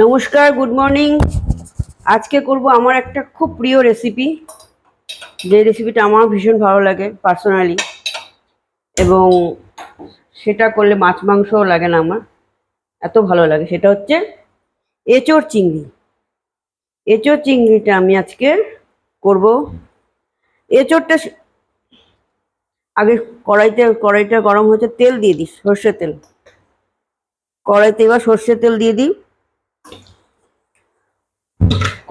নমস্কার, good morning. আজকে করব আমার একটা খুব প্রিয় রেসিপি, যে রেসিপিটা আমার ভীষণ ভালো লাগে পার্সোনালি, এবং সেটা করলে মাছ মাংসও লাগে না আমার, এত ভালো লাগে। সেটা হচ্ছে এঁচোড় চিংড়ি। এঁচোড় চিংড়িটা আমি আজকে করব। এঁচোড়টা আগে কড়াইটা গরম হয়েছে, তেল দিয়ে দিই, সর্ষের তেল। কড়াইতে এবার সর্ষের তেল দিয়ে দিই।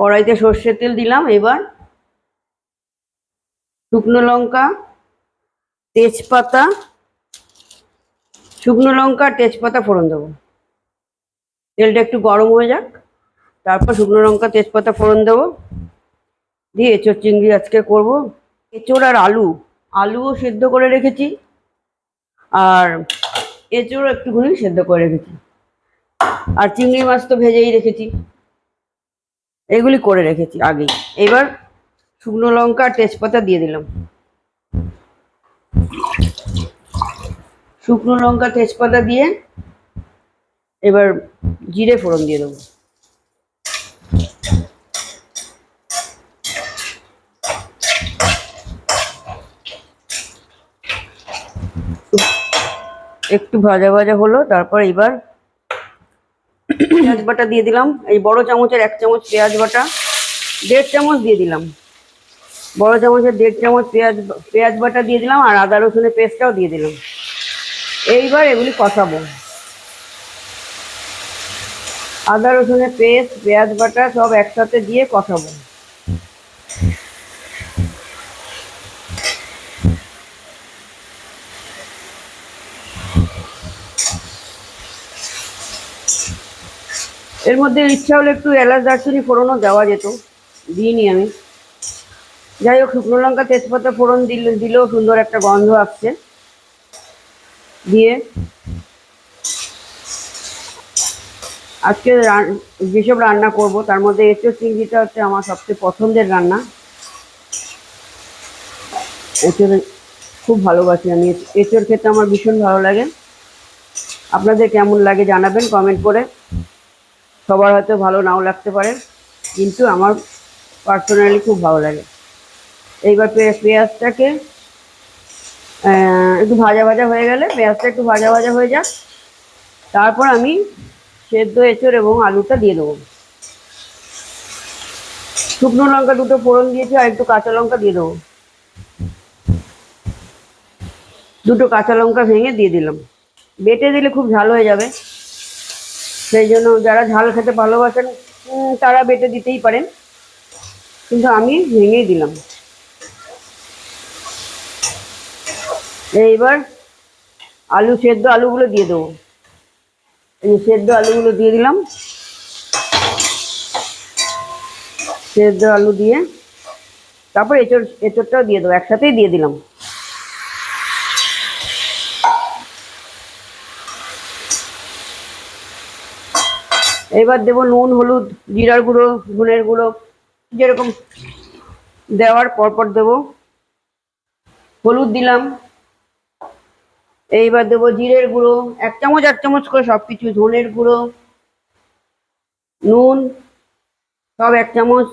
কড়াইতে সর্ষের তেল দিলাম। এবার শুকনো লঙ্কা, তেজপাতা, তেজপাতা ফোড়ন দেবো। তেলটা একটু গরম হয়ে যাক, তারপর শুকনো লঙ্কা তেজপাতা ফোড়ন দেবো, দিয়ে এঁচোড় চিংড়ি আজকে করব। এঁচোড় আর আলুও সেদ্ধ করে রেখেছি, আর এঁচোড় একটুখানি সেদ্ধ করে রেখেছি, আর চিংড়ি মাছ তো ভেজেই রেখেছি। এগুলি করে রেখেছি আগেই। এবার শুকনো লঙ্কা আর তেজপাতা দিয়ে দিলাম। শুকনো লঙ্কা তেজপাতা দিয়ে এবার জিরে ফোড়ন দিয়ে দেবো। একটু ভাজা ভাজা হলো, তারপর এবার পেঁয়াজ বাটা দিয়ে দিলাম। এই বড় চামচের 1 চামচ পেঁয়াজ বাটা, 1.5 চামচ দিয়ে দিলাম। বড় চামচের 1.5 চামচ পেঁয়াজ বাটা দিয়ে দিলাম, আর আদা রসুনের পেস্টটাও দিয়ে দিলাম। এইবার এগুলি কষাবো। আদা রসুনের পেস্ট, পেঁয়াজ বাটা সব একসাথে দিয়ে কষাবো। এর মধ্যে ইচ্ছা হলে একটু এলাচ দারচিনি ফোড়নও দেওয়া যেত, দিইনি আমি। যাই হোক, শুকনো লঙ্কা তেজপাতা ফোড়ন দিলেও সুন্দর একটা গন্ধ আসছে। দিয়ে আজকে যেসব রান্না করব তার মধ্যে এঁচোড় চিংড়িটা হচ্ছে আমার সবচেয়ে পছন্দের রান্না। এঁচোড় খুব ভালোবাসি আমি, এঁচোড় খেতে আমার ভীষণ ভালো লাগে। আপনাদের কেমন লাগে জানাবেন কমেন্ট করে। সবার হয়তো ভালো নাও লাগতে পারে, কিন্তু আমার পার্সোনালি খুব ভালো লাগে। এইবার পেঁয়াজটাকে একটু ভাজা ভাজা হয়ে গেলে, পেঁয়াজটা একটু ভাজা ভাজা হয়ে যাক, তারপর আমি সেদ্ধ এঁচোড় এবং আলুটা দিয়ে দেবো। শুকনো লঙ্কা 2টো ফোড়ন দিয়েছি, আর একটু কাঁচা লঙ্কা দিয়ে দেবো। 2টো কাঁচা লঙ্কা ভেঙে দিয়ে দিলাম। বেটে দিলে খুব ঝাল হয়ে যাবে, সেই জন্য যারা ঝাল খেতে ভালোবাসেন তারা বেটে দিতেই পারেন, কিন্তু আমি ভেঙেই দিলাম। এইবার সেদ্ধ আলুগুলো দিয়ে দেবো। এই সেদ্ধ আলুগুলো দিয়ে দিলাম। সেদ্ধ আলু দিয়ে তারপর এঁচোড়টাও দিয়ে দেবো, একসাথেই দিয়ে দিলাম। এবার দেবো নুন, হলুদ, জিরার গুঁড়ো, ধনের গুঁড়ো, যেরকম দেওয়ার পরপর দেবো। হলুদ দিলাম। এইবার দেবো জিরের গুঁড়ো 1 চামচ 1 চামচ করে সব কিছু, ধনের গুঁড়ো, নুন সব 1 চামচ,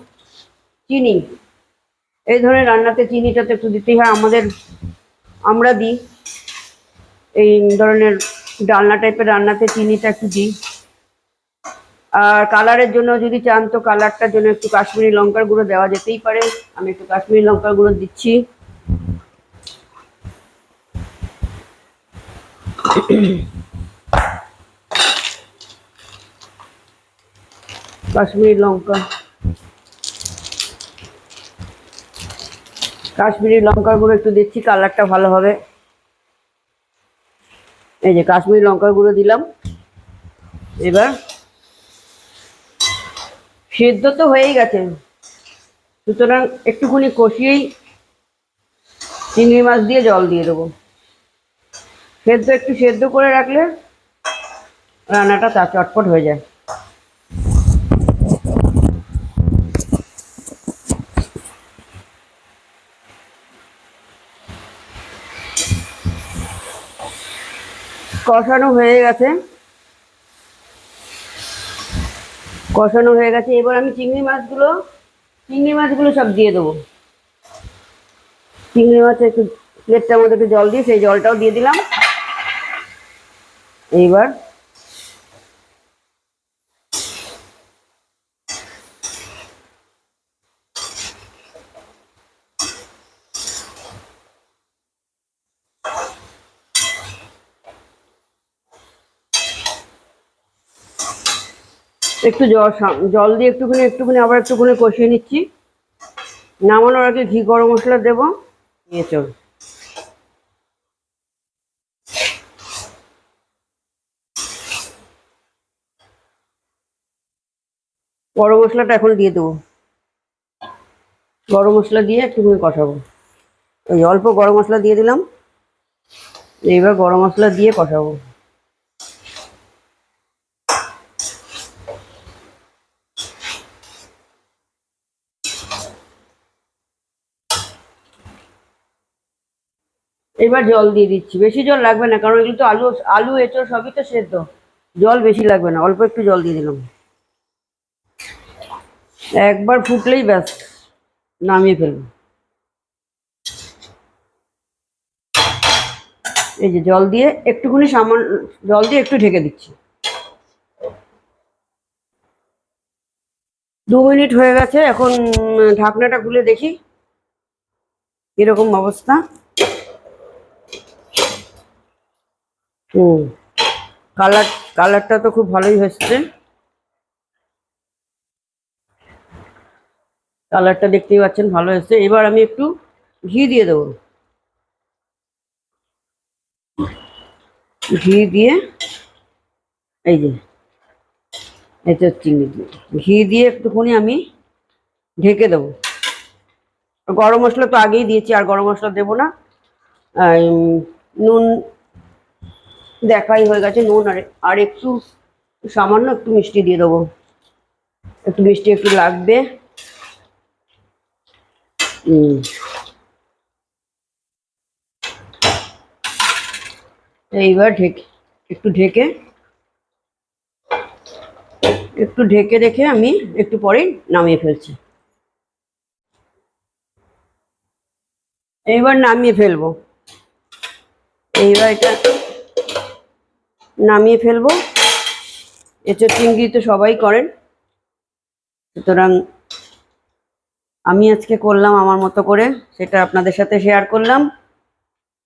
চিনি। এই ধরনের রান্নাতে চিনিটা তো একটু দিতেই হয়, আমরা দিই। এই ধরনের ডালনা টাইপের রান্নাতে চিনিটা একটু দিই। আর কালারের জন্য যদি চান তো কালারটার জন্য একটু কাশ্মীরি লঙ্কার গুঁড়ো দেওয়া যেতেই পারে। আমি একটু কাশ্মীরি লঙ্কার গুঁড়ো দিচ্ছি। কাশ্মীরি লঙ্কার গুঁড়ো একটু দিচ্ছি, কালারটা ভালো হবে। এই যে কাশ্মীরি লঙ্কার গুঁড়ো দিলাম। এবার সেদ্ধ তো হয়েই গেছে, সুতরাং একটুখানি কষিয়েই চিংড়ি মাছ দিয়ে জল দিয়ে দেবো। একটু সেদ্ধ করে রাখলে রান্নাটা চটপট হয়ে যায়। কষানো হয়ে গেছে। কষানো হয়ে গেছে, এবার আমি চিংড়ি মাছগুলো সব দিয়ে দেবো। চিংড়ি মাছ একটু প্লেটটার মধ্যে একটু জল দিয়ে সেই জলটাও দিয়ে দিলাম। এইবার একটু জল দিয়ে একটুখানি আবার একটুখানি কষিয়ে নিচ্ছি। নামানোর আগে ঘি গরম মশলা দেবো। নিয়ে চল, গরম মশলাটা এখন দিয়ে দেবো। গরম মশলা দিয়ে একটুখানি কষাবো। ওই অল্প গরম মশলা দিয়ে দিলাম, এইবার গরম মশলা দিয়ে কষাবো। এবার জল দিয়ে দিচ্ছি, বেশি জল লাগবে না কারণ এগুলো তো আলু আলু এঁচোড় সবই তো সেদ্ধ, জল বেশি লাগবে না, অল্প একটু জল দিয়ে দিলাম। একবার ফুটলেই ব্যাস, নামিয়ে ফেলবো। এই যে জল দিয়ে একটুখানি জল দিয়ে একটু ঢেকে দিচ্ছি। 2 মিনিট হয়ে গেছে, এখন ঢাকনাটা খুলে দেখি কিরকম অবস্থা। হুম, কালারটা তো খুব ভালোই হচ্ছে। কালারটা দেখতেই পাচ্ছেন ভালো এসেছে। এবার আমি একটু ঘি দিয়ে দেবো। ঘি দিয়ে এই যে এটা চিনি দিয়ে ঘি দিয়ে একটুখানি আমি ঢেকে দেবো। গরম মশলা তো আগেই দিয়েছি, আর গরম মশলা দেবো না। নুন দেখাই হয়ে গেছে, নুন আর একটু সামান্য একটু মিষ্টি দিয়ে দেবো। একটু মিষ্টি একটু লাগবে। এইবার একটু ঢেকে রেখে আমি একটু পরেই নামিয়ে ফেলছি। এইবার নামিয়ে ফেলবো। এইবার এটা নামিয়ে ফেলবো। এঁচোড় চিংড়ি তো সবাই করেন, সুতরাং আমি আজকে করলাম আমার মতো করে, সেটা আপনাদের সাথে শেয়ার করলাম।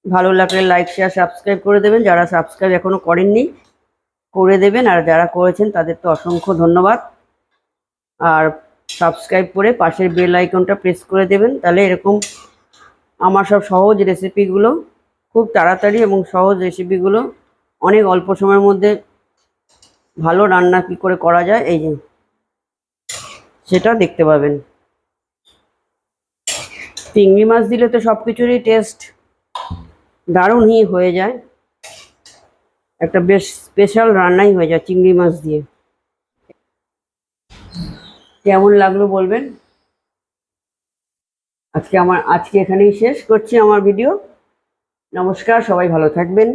ভালো লাগলে লাইক শেয়ার সাবস্ক্রাইব করে দেবেন, যারা সাবস্ক্রাইব এখনো করেননি করে দেবেন, আর যারা করেছেন তাদের তো অসংখ্য ধন্যবাদ। আর সাবস্ক্রাইব করে পাশের বেল আইকনটা প্রেস করে দেবেন, তাহলে এরকম আমার সব সহজ রেসিপিগুলো, খুব তাড়াতাড়ি এবং সহজ রেসিপিগুলো অনেক অল্প সময়ের মধ্যে ভালো রান্না কী করে করা যায় এই যে সেটা দেখতে পাবেন। চিংড়ি মাছ দিলে তো সব কিছুরই টেস্ট দারুণই হয়ে যায়, একটা বেশ স্পেশাল রান্নাই হয়ে যায় চিংড়ি মাছ দিয়ে। কেমন লাগলো বলবেন। আজকে এখানেই শেষ করছি আমার ভিডিও। নমস্কার, সবাই ভালো থাকবেন।